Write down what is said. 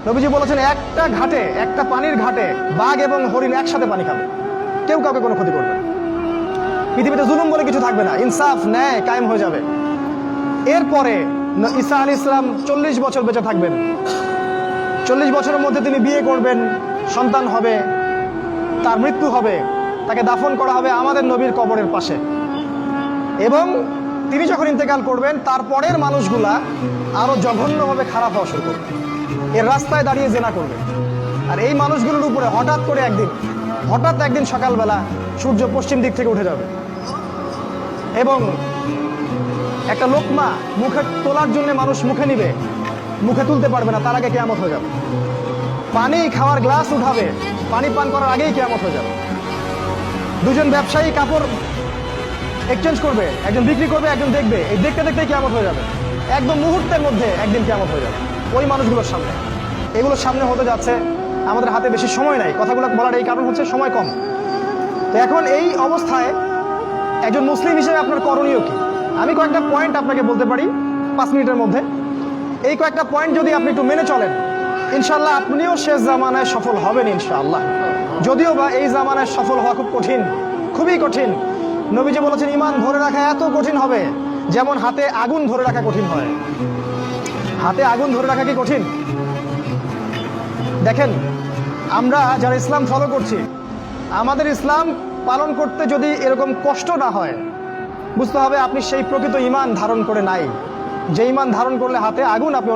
নবীজি বলেছেন একটা ঘাটে, একটা পানির ঘাটে বাঘ এবং হরিণ একসাথে পানি খাবে, কেউ কাউকে কোনো ক্ষতি করবে না। পৃথিবীতে জুলুম বলে কিছু থাকবে না, ইনসাফ ন্যায় কায়েম হয়ে যাবে। এরপরে ঈসা আলাইহিস সালাম 40 বছর বেঁচে থাকবেন। 40 বছরের মধ্যে তিনি বিয়ে করবেন, সন্তান হবে, তার মৃত্যু হবে, তাকে দাফন করা হবে আমাদের নবীর কবরের পাশে। এবং তিনি যখন ইন্তেকাল করবেন তারপরের মানুষগুলা আরো জঘন্যভাবে খারাপ হওয়া শুরু করবে, এর রাস্তায় দাঁড়িয়ে জেনা করবে। আর এই মানুষগুলোর উপরে হঠাৎ একদিন সকালবেলা সূর্য পশ্চিম দিক থেকে উঠে যাবে এবং একটা লোকমা মুখে তোলার জন্য মানুষ মুখে নিবে, মুখে তুলতে পারবে না, তার আগে কিয়ামত হয়ে যাবে। পানি খাওয়ার গ্লাস উঠাবে, পানি পান করার আগেই কিয়ামত হয়ে যাবে। দুজন ব্যবসায়ী কাপড় এক্সচেঞ্জ করবে, একজন বিক্রি করবে, একজন দেখবে, এই দেখতে দেখতে কিয়ামত হয়ে যাবে। একদম মুহূর্তের মধ্যে একদিন কিয়ামত হয়ে যাবে ওই মানুষগুলোর সামনে। এগুলোর সামনে হতে যাচ্ছে, আমাদের হাতে বেশি সময় নাই কথাগুলো বলার, এই কারণ হচ্ছে সময় কম। তো এখন এই অবস্থায় একজন মুসলিম হিসেবে আপনার করণীয় কি? আমি কয়েকটা পয়েন্ট আপনাকে বলতে পারি 5 মিনিটের মধ্যে। এই কয়েকটা পয়েন্ট যদি আপনি একটু মেনে চলেন, ইনশাআল্লাহ আপনিও শেষ জামানায় সফল হবেন ইনশাআল্লাহ। যদিও বা এই জামানায় সফল হওয়া খুব কঠিন, খুবই কঠিন। নবীজি বলেছেন ঈমান ধরে রাখা এত কঠিন হবে যেমন হাতে আগুন ধরে রাখা কঠিন হয়। হাতে আগুন ধরে রাখা কি কঠিন? দেখেন, আমরা যারা ইসলাম ফলো করছি, আমাদের ইসলাম পালন করতে যদি এরকম কষ্ট না হয়, বুঝতে হবে আপনি সেই প্রকৃত ঈমান ধারণ করে নাই, যে ঈমান ধারণ করলে হাতে আগুন আপনি